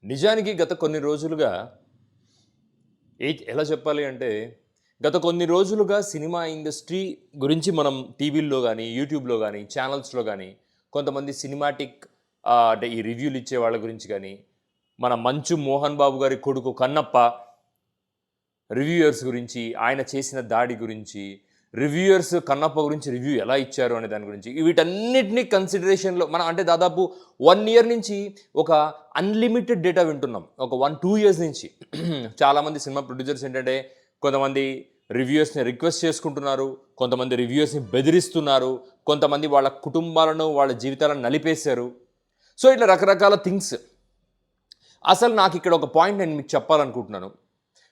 నిజానికి గత కొన్ని రోజులుగా ఎలా చెప్పాలి అంటే, గత కొన్ని రోజులుగా సినిమా ఇండస్ట్రీ గురించి మనం టీవీల్లో గానీ, యూట్యూబ్‌లో గానీ, ఛానల్స్‌లో గానీ, కొంతమంది సినిమాటిక్ అంటే ఈ రివ్యూలు ఇచ్చే వాళ్ళ గురించి గానీ, మన 'మంచు మోహన్ బాబు' గారి కొడుకు కన్నప్ప రివ్యూయర్స్ గురించి, ఆయన చేసిన దాడి గురించి, రివ్యూయర్స్ కన్నప్ప గురించి రివ్యూ ఎలా ఇచ్చారు అనే దాని గురించి, వీటన్నిటిని కన్సిడరేషన్‌లో మనం అంటే దాదాపు 1 ఇయర్ నుంచి ఒక అన్‌లిమిటెడ్ డేటా వింటున్నాం. ఒక 1, 2 ఇయర్స్ నుంచి. చాలామంది సినిమా ప్రొడ్యూసర్స్ ఏంటంటే, కొంతమంది రివ్యూయర్స్‌ని రిక్వెస్ట్ చేసుకుంటున్నారు. కొంతమంది రివ్యూయర్స్‌ని బెదిరిస్తున్నారు. కొంతమంది వాళ్ళ కుటుంబాలను, వాళ్ళ జీవితాలను నలిపేశారు. సో, ఇట్లా రకరకాల థింగ్స్. అసలు నాకిక్కడ ఒక పాయింట్ నేను మీకు చెప్పాలనుకుంటున్నాను.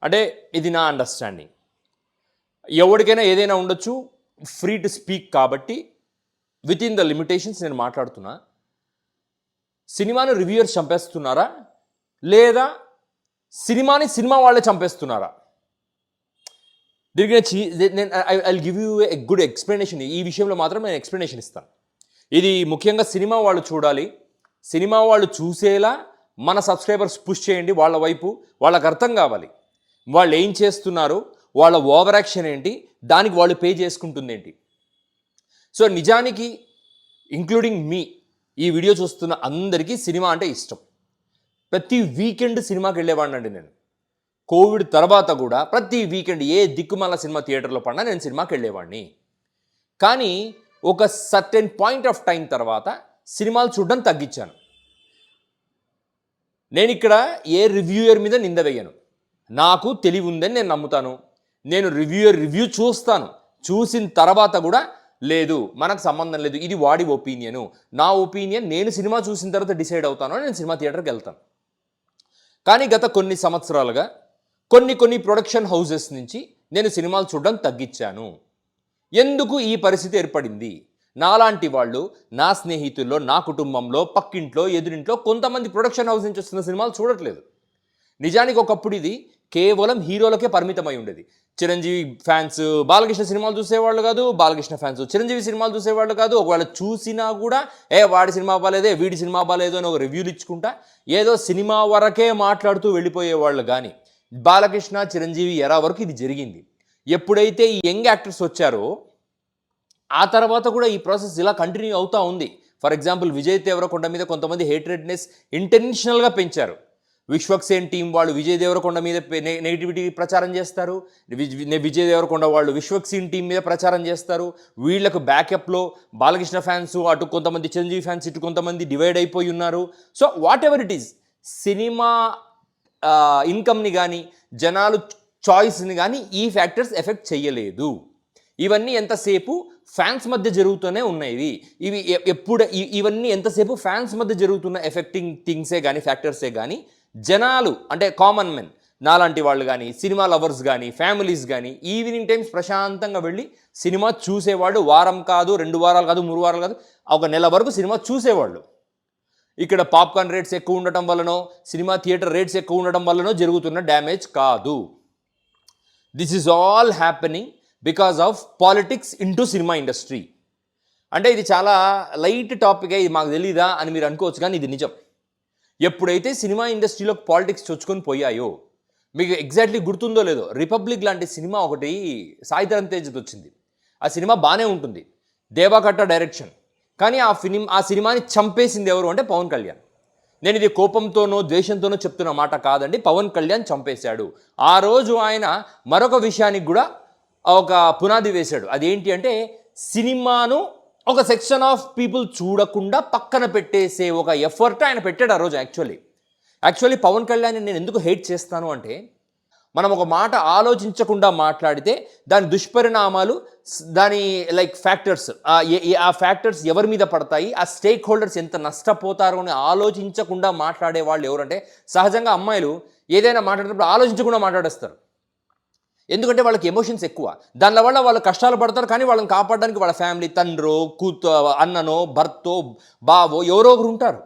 అంటే ఇది నా అండర్‌స్టాండింగ్. ఎవరికైనా ఏదైనా ఉండొచ్చు. ఫ్రీ టు స్పీక్ కాబట్టి వితిన్ ద లిమిటేషన్స్ నేను మాట్లాడుతున్నా. సినిమాను రివ్యూయర్స్ చంపేస్తున్నారా? లేదా సినిమాని సినిమా వాళ్ళే చంపేస్తున్నారా? దీనికి నేను I will give you a good explanation. ఈ విషయంలో మాత్రం నేను ఎక్స్‌ప్లనేషన్ ఇస్తాను. ఇది ముఖ్యంగా సినిమా వాళ్ళు చూడాలి. సినిమా వాళ్ళు చూసేలా మన సబ్స్క్రైబర్స్ పుష్ చేయండి వాళ్ళ వైపు. వాళ్ళకి అర్థం కావాలి. వాళ్ళు ఏం చేస్తున్నారు, వాళ్ళ ఓవర్ యాక్షన్ ఏంటి, దానికి వాళ్ళు పే చేసుకుంటుంది ఏంటి. సో నిజానికి ఇంక్లూడింగ్ మీ ఈ వీడియో చూస్తున్న అందరికీ సినిమా అంటే ఇష్టం. ప్రతి వీకెండ్ సినిమాకి వెళ్ళేవాడినండి నేను. కోవిడ్ తర్వాత కూడా ప్రతి వీకెండ్ ఏ దిక్కుమాల సినిమా థియేటర్లో పడినా నేను సినిమాకి వెళ్ళేవాడిని. కానీ ఒక సర్టెన్ పాయింట్ ఆఫ్ టైం తర్వాత సినిమాలు చూడడం తగ్గించాను. నేను ఇక్కడ ఏ రివ్యూయర్ మీద నింద వేయను. నాకు తెలివి ఉందని నేను నమ్ముతాను. నేను రివ్యూ చూస్తాను. చూసిన తర్వాత కూడా లేదు, మనకు సంబంధం లేదు, ఇది వాడి ఒపీనియను, నా ఒపీనియన్ నేను సినిమా చూసిన తర్వాత డిసైడ్ అవుతాను అని నేను సినిమా థియేటర్కి వెళ్తాను. కానీ గత కొన్ని సంవత్సరాలుగా కొన్ని ప్రొడక్షన్ హౌసెస్ నుంచి నేను సినిమాలు చూడడం తగ్గించాను. ఎందుకు ఈ పరిస్థితి ఏర్పడింది? నాలాంటి వాళ్ళు, నా స్నేహితుల్లో, నా కుటుంబంలో, పక్కింట్లో, ఎదురింట్లో కొంతమంది ప్రొడక్షన్ హౌస్ నుంచి వస్తున్న సినిమాలు చూడట్లేదు. నిజానికి ఒకప్పుడు ఇది కేవలం హీరోలకే పరిమితమై ఉండేది. చిరంజీవి ఫ్యాన్స్ బాలకృష్ణ సినిమాలు చూసేవాళ్ళు కాదు, బాలకృష్ణ ఫ్యాన్స్ చిరంజీవి సినిమాలు చూసేవాళ్ళు కాదు. ఒకవేళ చూసినా కూడా వాడి సినిమా బాలేదే, వీడి సినిమా బాలేదు అని ఒక రివ్యూలు ఇచ్చుకుంటా ఏదో సినిమా వరకే మాట్లాడుతూ వెళ్ళిపోయేవాళ్ళు. కానీ బాలకృష్ణ, చిరంజీవి ఎరా వరకు ఇది జరిగింది. ఎప్పుడైతే ఈ యంగ్ యాక్టర్స్ వచ్చారో ఆ తర్వాత కూడా ఈ ప్రాసెస్ ఇలా కంటిన్యూ అవుతూ ఉంది. ఫర్ ఎగ్జాంపుల్ విజయ్ దేవరకొండ మీద కొంతమంది హేట్రెడ్నెస్ ఇంటెన్షనల్గా పెంచారు. విశ్వక్సేన్ టీం వాళ్ళు విజయ్ దేవరకొండ మీద నెగిటివిటీ ప్రచారం చేస్తారు. విజయ్ దేవరకొండ వాళ్ళు విశ్వక్సేన్ టీం మీద ప్రచారం చేస్తారు. వీళ్లకు బ్యాకప్లో బాలకృష్ణ ఫ్యాన్స్, అటు కొంతమంది చిరంజీవి ఫ్యాన్స్, ఇటు కొంతమంది డివైడ్ అయిపోయి ఉన్నారు. So whatever it is, cinema ఇన్కమ్ని కానీ, జనాలు చాయిస్ని కానీ ఈ ఫ్యాక్టర్స్ ఎఫెక్ట్ చేయలేదు. ఇవన్నీ ఎంతసేపు ఫ్యాన్స్ మధ్య జరుగుతూనే ఉన్నాయి. ఇవన్నీ ఎంతసేపు ఫ్యాన్స్ మధ్య జరుగుతున్న ఎఫెక్టింగ్ థింగ్సే కానీ, ఫ్యాక్టర్సే కానీ, జనాలు అంటే కామన్ మెన్ నాలాంటి వాళ్ళు కానీ, సినిమా లవర్స్ కానీ, ఫ్యామిలీస్ కానీ ఈవినింగ్ టైమ్స్ ప్రశాంతంగా వెళ్ళి సినిమా చూసేవాళ్ళు. వారం కాదు, 2 వారాలు కాదు, 3 వారాలు కాదు, ఒక నెల వరకు సినిమా చూసేవాళ్ళు. ఇక్కడ పాప్కార్న్ రేట్స్ ఎక్కువ ఉండటం వల్లనో, సినిమా థియేటర్ రేట్స్ ఎక్కువ ఉండటం వల్లనో జరుగుతున్న డ్యామేజ్ కాదు. This is all happening because of politics into cinema industry. అంటే ఇది చాలా లైట్ టాపిక్, ఇది మాకు తెలీదా అని మీరు అనుకోవచ్చు, కానీ ఇది నిజం. ఎప్పుడైతే సినిమా ఇండస్ట్రీలో పాలిటిక్స్ చొచ్చుకొని పోయాయో, మీకు ఎగ్జాక్ట్లీ గుర్తుందో లేదో, రిపబ్లిక్ లాంటి సినిమా ఒకటి సాయిధరమ్ తేజ్ది వచ్చింది. ఆ సినిమా బాగానే ఉంటుంది, దేవాకట్ట డైరెక్షన్. కానీ ఆ సినిమాని చంపేసింది ఎవరు అంటే పవన్ కళ్యాణ్. నేను ఇది కోపంతోనో ద్వేషంతోనో చెప్తున్న మాట కాదండి, పవన్ కళ్యాణ్ చంపేశాడు. ఆ రోజు ఆయన మరొక విషయానికి కూడా ఒక పునాది వేశాడు. అదేంటి అంటే, సినిమాను ఒక సెక్షన్ ఆఫ్ పీపుల్ చూడకుండా పక్కన పెట్టేసే ఒక ఎఫర్ట్ ఆయన పెట్టాడు ఆ రోజు. యాక్చువల్లీ పవన్ కళ్యాణ్ నేను ఎందుకు హేట్ చేస్తాను అంటే, మనం ఒక మాట ఆలోచించకుండా మాట్లాడితే దాని దుష్పరిణామాలు, దాని ఫ్యాక్టర్స్, ఆ ఫ్యాక్టర్స్ ఎవరి మీద పడతాయి, ఆ స్టేక్ హోల్డర్స్ ఎంత నష్టపోతారో అని ఆలోచించకుండా మాట్లాడే వాళ్ళు ఎవరంటే, సహజంగా అమ్మాయిలు ఏదైనా మాట్లాడేటప్పుడు ఆలోచించకుండా మాట్లాడేస్తారు. ఎందుకంటే వాళ్ళకి ఎమోషన్స్ ఎక్కువ. దానివల్ల వాళ్ళు కష్టాలు పడతారు. కానీ వాళ్ళని కాపాడడానికి వాళ్ళ ఫ్యామిలీ, తండ్రో, అన్ననో, భర్తో, బావో ఎవరో ఒకరు ఉంటారు.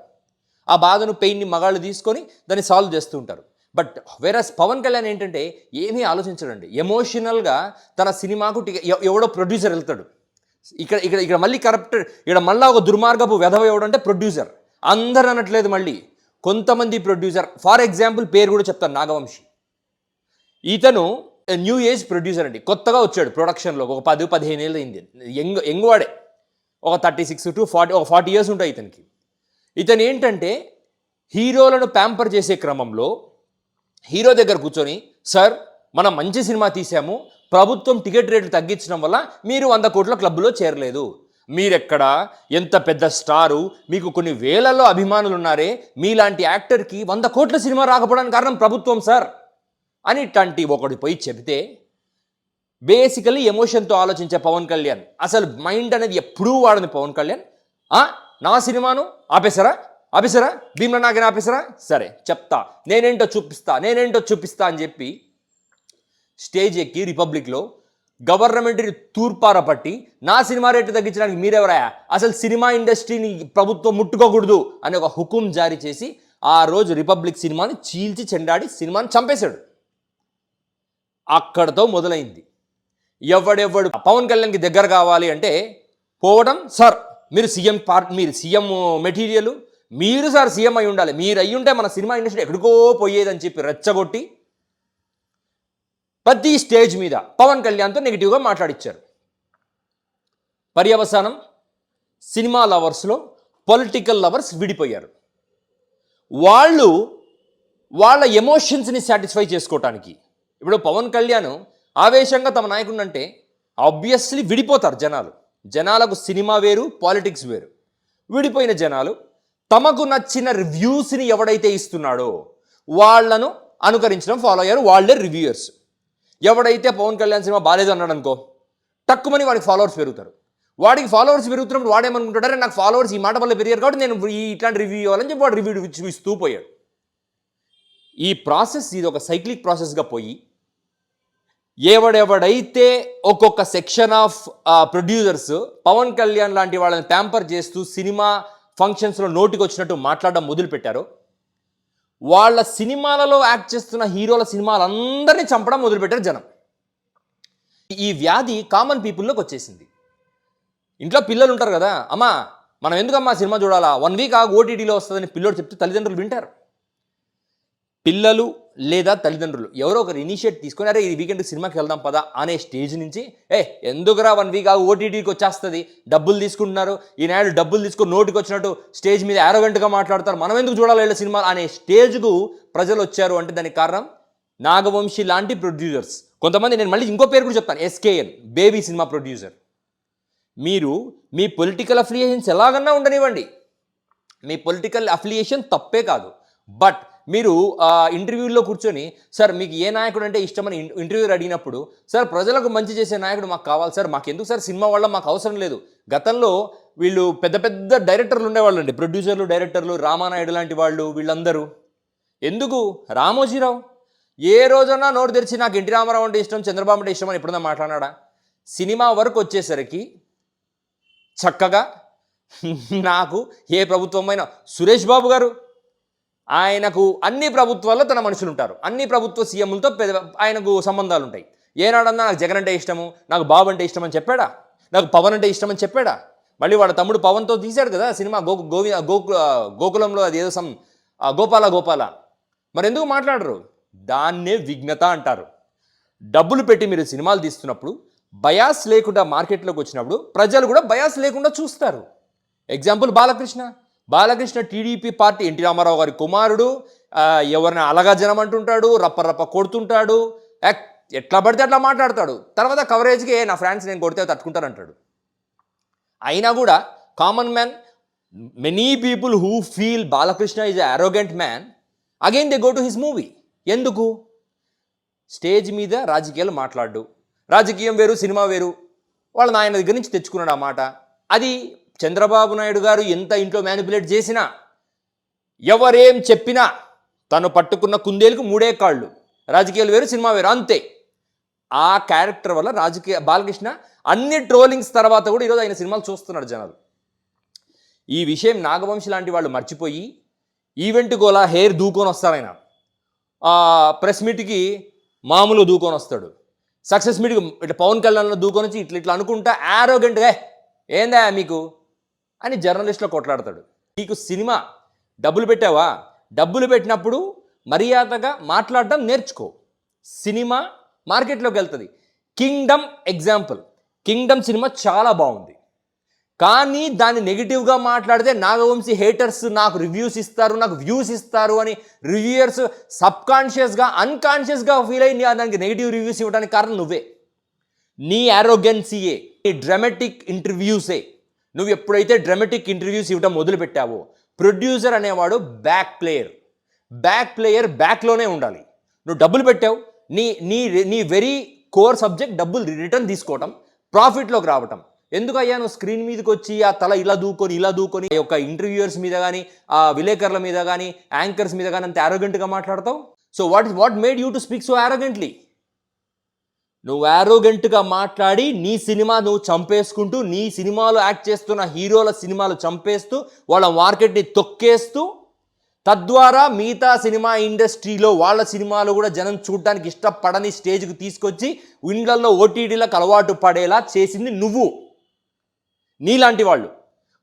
ఆ బాధను, పెయిన్ని మగాళ్ళు తీసుకొని దాన్ని సాల్వ్ చేస్తూ ఉంటారు. బట్ వేరస్ పవన్ కళ్యాణ్ ఏంటంటే ఏమీ ఆలోచించడండి. ఎమోషనల్గా తన సినిమాకు ఎవడో ప్రొడ్యూసర్ వెళ్తాడు. ఇక్కడ మళ్ళీ కరప్ట్, ఇక్కడ మళ్ళీ ఒక దుర్మార్గపు వెధవ ఎవడంటే ప్రొడ్యూసర్. అందరు అనట్లేదు, మళ్ళీ కొంతమంది ప్రొడ్యూసర్, ఫర్ ఎగ్జాంపుల్ పేరు కూడా చెప్తాను, నాగవంశి. ఇతను న్యూ ఏజ్ ప్రొడ్యూసర్ అండి, కొత్తగా వచ్చాడు ప్రొడక్షన్లో, ఒక 10-15 ఏళ్ళు అయింది, యంగ్ వాడే, ఒక 36 to 40, ఒక 40 years ఉంటాయి ఇతనికి. ఇతను ఏంటంటే హీరోలను ప్యాంపర్ చేసే క్రమంలో హీరో దగ్గర కూర్చొని, సార్ మనం మంచి సినిమా తీసాము, ప్రభుత్వం టికెట్ రేట్లు తగ్గించడం వల్ల మీరు 100 కోట్ల క్లబ్లో చేరలేదు, మీరెక్కడ ఎంత పెద్ద స్టారు, మీకు కొన్ని వేలలో అభిమానులు ఉన్నారే, మీలాంటి యాక్టర్కి 100 కోట్ల సినిమా రాకపోవడానికి కారణం ప్రభుత్వం సార్ అని ఇట్లాంటి ఒకటి పోయి చెబితే, బేసికలీ ఎమోషన్తో ఆలోచించే పవన్ కళ్యాణ్, అసలు మైండ్ అనేది ఎప్పుడూ వాడని పవన్ కళ్యాణ్, నా సినిమాను ఆపేశారా భీమ్లా నాగని ఆపేశారా, సరే చెప్తా, నేనేంటో చూపిస్తా అని చెప్పి స్టేజ్ ఎక్కి రిపబ్లిక్లో గవర్నమెంట్ని తూర్పార పట్టి, నా సినిమా రేట్లు తగ్గించడానికి మీరెవరా, అసలు సినిమా ఇండస్ట్రీని ప్రభుత్వం ముట్టుకోకూడదు అని ఒక హుకుం జారీ చేసి ఆ రోజు రిపబ్లిక్ సినిమాని చీల్చి చెండాడి సినిమాని చంపేశాడు. అక్కడతో మొదలైంది. ఎవడెవడు పవన్ కళ్యాణ్కి దగ్గర కావాలి అంటే పోవడం, సార్ మీరు సీఎం మెటీరియల్, మీరు సార్ సీఎం అయి ఉండాలి, మీరు అయ్యి ఉంటే మన సినిమా ఇండస్ట్రీ ఎక్కడికో పోయేదని చెప్పి రెచ్చగొట్టి ప్రతి స్టేజ్ మీద పవన్ కళ్యాణ్తో నెగిటివ్గా మాట్లాడిచ్చారు. పర్యవసానం సినిమా లవర్స్లో పొలిటికల్ లవర్స్ విడిపోయారు. వాళ్ళు వాళ్ళ ఎమోషన్స్ని సాటిస్ఫై చేసుకోవటానికి, ఇప్పుడు పవన్ కళ్యాణ్ ఆవేశంగా తమ నాయకుడు అంటే ఆబ్వియస్లీ విడిపోతారు జనాలకు సినిమా వేరు, పాలిటిక్స్ వేరు. విడిపోయిన జనాలు తమకు నచ్చిన రివ్యూస్ని ఎవడైతే ఇస్తున్నాడో వాళ్లను అనుకరించడం ఫాలో అయ్యారు, వాళ్ళే రివ్యూయర్స్. ఎవడైతే పవన్ కళ్యాణ్ సినిమా బాగాలేదు అన్నాడు అనుకో, తక్కువని వాడికి ఫాలోవర్స్ పెరుగుతారు. వాడికి ఫాలోవర్స్ పెరుగుతున్నప్పుడు వాడేమనుకుంటాడే, నాకు ఫాలోవర్స్ ఈ మాట వల్ల పెరిగారు కాబట్టి నేను ఇట్లాంటి రివ్యూ ఇవ్వాలని చెప్పి వాడు రివ్యూ ఇస్తూ పోయాడు. ఈ ప్రాసెస్ ఇది ఒక సైక్లిక్ ప్రాసెస్గా పోయి, ఎవడెవడైతే ఒక్కొక్క section of producers Pawan Kalyan లాంటి వాళ్ళని ప్యాంపర్ చేస్తూ సినిమా ఫంక్షన్స్లో నోటికి వచ్చినట్టు మాట్లాడడం మొదలుపెట్టారో, వాళ్ళ సినిమాలలో యాక్ట్ చేస్తున్న హీరోల సినిమాలందరినీ చంపడం మొదలుపెట్టారు జనం. ఈ వ్యాధి కామన్ పీపుల్లోకి వచ్చేసింది. ఇంట్లో పిల్లలు ఉంటారు కదా, అమ్మా మనం ఎందుకమ్మా సినిమా చూడాలా, 1 week ఓటీటీలో వస్తుందని పిల్లోడు చెప్తే తల్లిదండ్రులు వింటారు. పిల్లలు లేదా తల్లిదండ్రులు ఎవరో ఒకరు ఇనిషియేట్ తీసుకొని, అరే ఈ వీకెండ్ సినిమాకి వెళ్దాం పదా అనే స్టేజ్ నుంచి, ఎందుకురా 1 week ఓటీటీకి వచ్చేస్తుంది, డబ్బులు తీసుకుంటున్నారు, ఈనాడు డబ్బులు తీసుకొని నోటికి వచ్చినట్టు స్టేజ్ మీద యారోగెంట్గా మాట్లాడతారు, మనం ఎందుకు చూడాలి వీళ్ళ సినిమా అనే స్టేజ్కు ప్రజలు వచ్చారు అంటే దానికి కారణం నాగవంశి లాంటి ప్రొడ్యూసర్స్. కొంతమంది, నేను మళ్ళీ ఇంకో పేరు కూడా చెప్తాను, ఎస్కేఎన్ బేబీ సినిమా ప్రొడ్యూసర్. మీరు మీ పొలిటికల్ అఫిలియేషన్స్ ఎలాగన్నా ఉండనివ్వండి, మీ పొలిటికల్ అఫిలియేషన్ తప్పే కాదు, బట్ మీరు ఇంటర్వ్యూల్లో కూర్చొని, సార్ మీకు ఏ నాయకుడు అంటే ఇష్టమని ఇంటర్వ్యూలు అడిగినప్పుడు, సార్ ప్రజలకు మంచి చేసే నాయకుడు మాకు కావాలి సార్, మాకు ఎందుకు సార్ సినిమా వల్ల మాకు అవసరం లేదు. గతంలో వీళ్ళు పెద్ద పెద్ద డైరెక్టర్లు ఉండేవాళ్ళు అండి, ప్రొడ్యూసర్లు, డైరెక్టర్లు, రామానాయుడు లాంటి వాళ్ళు, వీళ్ళందరూ ఎందుకు, రామోజీరావు ఏ రోజన్నా నోరు తెరిచి నాకు ఎన్టీ రామారావు అంటే ఇష్టం, చంద్రబాబు అంటే ఇష్టం అని ఎప్పుడన్నా మాట్లాడాడా? సినిమా వరకు వచ్చేసరికి చక్కగా నాకు ఏ ప్రభుత్వమైనా, సురేష్ బాబు గారు ఆయనకు అన్ని ప్రభుత్వాల్లో తన మనుషులు ఉంటారు, అన్ని ప్రభుత్వ సీఎంలతో ఆయనకు సంబంధాలు ఉంటాయి. ఏనాడన్నా నాకు జగన్ అంటే ఇష్టము, నాకు బాబు అంటే ఇష్టం అని చెప్పాడా? నాకు పవన్ అంటే ఇష్టం అని చెప్పాడా? మళ్ళీ వాడు తమ్ముడు పవన్తో తీశాడు కదా సినిమా గోకులంలో, అది ఏదో గోపాల. మరి ఎందుకు మాట్లాడరు? దాన్నే విఘ్నత అంటారు. డబ్బులు పెట్టి మీరు సినిమాలు తీస్తున్నప్పుడు బయాస్ లేకుండా మార్కెట్లోకి వచ్చినప్పుడు ప్రజలు కూడా బయాస్ లేకుండా చూస్తారు. Example Balakrishna TDP party, NT Rama Rao గారి కుమారుడు, ఎవరిని అలగా జనం అంటుంటాడు, రప్ప కొడుతుంటాడు, ఎట్లా పడితే అట్లా మాట్లాడతాడు. తర్వాత కవరేజ్కి నా ఫ్రెండ్స్ నేను కొడితే తట్టుకుంటారంటాడు. అయినా కూడా common man, many people who feel Balakrishna is a arrogant man, again they go to his movie. ఎందుకు? స్టేజ్ మీద రాజకీయాలు మాట్లాడు, రాజకీయం వేరు సినిమా వేరు, వాళ్ళ నాయన దగ్గర నుంచి తెచ్చుకున్నాడు ఆ మాట. అది చంద్రబాబు నాయుడు గారు ఎంత ఇంట్లో మ్యానిపులేట్ చేసినా, ఎవరేం చెప్పినా తను పట్టుకున్న కుందేలకు 3 కాళ్ళు, రాజకీయాలు వేరు సినిమా వేరు అంతే. ఆ క్యారెక్టర్ వల్ల బాలకృష్ణ అన్ని ట్రోలింగ్స్ తర్వాత కూడా ఈరోజు ఆయన సినిమాలు చూస్తున్నాడు జనాలు. ఈ విషయం నాగవంశి లాంటి వాళ్ళు మర్చిపోయి ఈవెంట్ గోలా హెయిర్ దూకొని వస్తాడు ఆయన, ప్రెస్ మీట్కి మామూలు దూకొని వస్తాడు, సక్సెస్ మీట్కి ఇట్లా పవన్ కళ్యాణ్లో దూకొని వచ్చి ఇట్లా అనుకుంటా యారోగెంట్గా ఏందా మీకు అని జర్నలిస్ట్లో కొట్లాడతాడు. నీకు సినిమా డబ్బులు పెట్టావా, డబ్బులు పెట్టినప్పుడు మర్యాదగా మాట్లాడడం నేర్చుకో. సినిమా మార్కెట్లోకి వెళ్తుంది. కింగ్డమ్ ఎగ్జాంపుల్, కింగ్డమ్ సినిమా చాలా బాగుంది, కానీ దాన్ని నెగిటివ్గా మాట్లాడితే నాగవంశీ హేటర్స్ నాకు రివ్యూస్ ఇస్తారు, నాకు వ్యూస్ ఇస్తారు అని రివ్యూయర్స్ సబ్కాన్షియస్గా అన్కాన్షియస్గా ఫీల్ అయ్యి దానికి నెగిటివ్ రివ్యూస్ ఇవ్వడానికి కారణం నువ్వే. నీ యారోగెన్సీయే, నీ డ్రామాటిక్ ఇంటర్వ్యూసే. నువ్వు ఎప్పుడైతే డ్రామాటిక్ ఇంటర్వ్యూస్ ఇవ్వడం మొదలుపెట్టావో, ప్రొడ్యూసర్ అనేవాడు బ్యాక్ ప్లేయర్ బ్యాక్లోనే ఉండాలి. నువ్వు డబ్బులు పెట్టావు, నీ నీ నీ వెరీ కోర్ సబ్జెక్ట్ డబ్బులు రిటర్న్ తీసుకోవటం, ప్రాఫిట్లోకి రావటం. ఎందుకయ్యా నువ్వు స్క్రీన్ మీదకి వచ్చి ఆ తల ఇలా దూకొని ఒక ఇంటర్వ్యూయర్స్ మీద కానీ, ఆ విలేకరుల మీద కానీ, యాంకర్స్ మీద కానీ అంత యారోగెంట్గా మాట్లాడతావు? So what made you to speak so arrogantly? నువ్వు యారోగెంట్గా మాట్లాడి నీ సినిమా నువ్వు చంపేసుకుంటూ, నీ సినిమాలో యాక్ట్ చేస్తున్న హీరోల సినిమాలు చంపేస్తూ, వాళ్ళ మార్కెట్ని తొక్కేస్తూ, తద్వారా మిగతా సినిమా ఇండస్ట్రీలో వాళ్ళ సినిమాలు కూడా జనం చూడడానికి ఇష్టపడని స్టేజ్కి తీసుకొచ్చి ఇండ్లలో ఓటీటీలకు అలవాటు పడేలా చేసింది నువ్వు, నీలాంటి వాళ్ళు.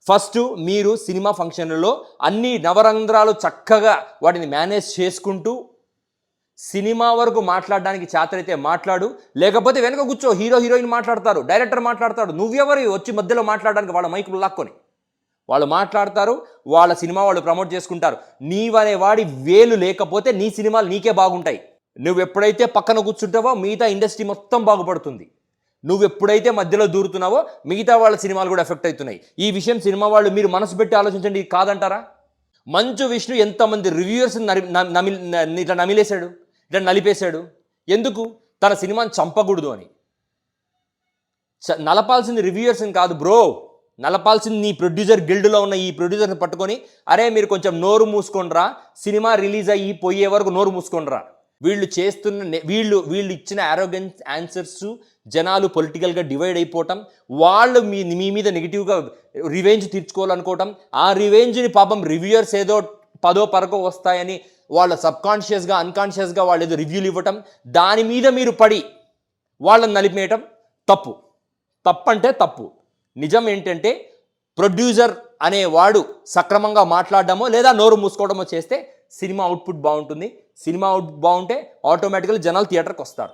ఫస్ట్ మీరు సినిమా ఫంక్షన్లలో అన్ని నవరంధ్రాలు చక్కగా వాటిని మేనేజ్ చేసుకుంటూ సినిమా వరకు మాట్లాడడానికి చేతనైతే మాట్లాడు, లేకపోతే వెనక కూర్చో. హీరోయిన్ మాట్లాడతారు, డైరెక్టర్ మాట్లాడతాడు, నువ్వెవరు వచ్చి మధ్యలో మాట్లాడడానికి? వాళ్ళ మైకులు లాక్కొని వాళ్ళు మాట్లాడతారు, వాళ్ళ సినిమా వాళ్ళు ప్రమోట్ చేసుకుంటారు. నీవనే వాడి వేలు లేకపోతే నీ సినిమాలు నీకే బాగుంటాయి. నువ్వు ఎప్పుడైతే పక్కన కూర్చుంటావో మిగతా ఇండస్ట్రీ మొత్తం బాగుపడుతుంది. నువ్వు ఎప్పుడైతే మధ్యలో దూరుతున్నావో మిగతా వాళ్ళ సినిమాలు కూడా ఎఫెక్ట్ అవుతున్నాయి. ఈ విషయం సినిమా వాళ్ళు మీరు మనసు పెట్టి ఆలోచించండి, ఇది కాదంటారా? మంచు విష్ణు ఎంతమంది రివ్యూయర్స్ ఇట్లా నమిలేశాడు, ఇట్లా నలిపేశాడు. ఎందుకు? తన సినిమాని చంపకూడదు అని. నలపాల్సింది రివ్యూయర్స్ని కాదు బ్రో, నలపాల్సింది నీ ప్రొడ్యూసర్ గిల్డ్లో ఉన్న ఈ ప్రొడ్యూసర్ని పట్టుకొని, అరే మీరు కొంచెం నోరు మూసుకోండిరా, సినిమా రిలీజ్ అయ్యి పోయే వరకు నోరు మూసుకోండిరా. వీళ్ళు చేస్తున్న వీళ్ళు ఇచ్చిన ఆరోగెన్స్ ఆన్సర్స్ జనాలు పొలిటికల్గా డివైడ్ అయిపోవటం, వాళ్ళు మీ మీద నెగిటివ్గా రివెంజ్ తీర్చుకోవాలనుకోవటం, ఆ రివెంజ్ని పాపం రివ్యూయర్స్ ఏదో 10 వస్తాయని వాళ్ళ సబ్కాన్షియస్గా అన్కాన్షియస్గా వాళ్ళు ఏదో రివ్యూలు ఇవ్వటం, దాని మీద మీరు పడి వాళ్ళని నలిపేయటం తప్పంటే తప్పు. నిజం ఏంటంటే ప్రొడ్యూసర్ అనేవాడు సక్రమంగా మాట్లాడడమో లేదా నోరు మూసుకోవడమో చేస్తే సినిమా అవుట్పుట్ బాగుంటుంది. సినిమా అవుట్పుట్ బాగుంటే ఆటోమేటిక్గా జనాలు థియేటర్కి వస్తారు.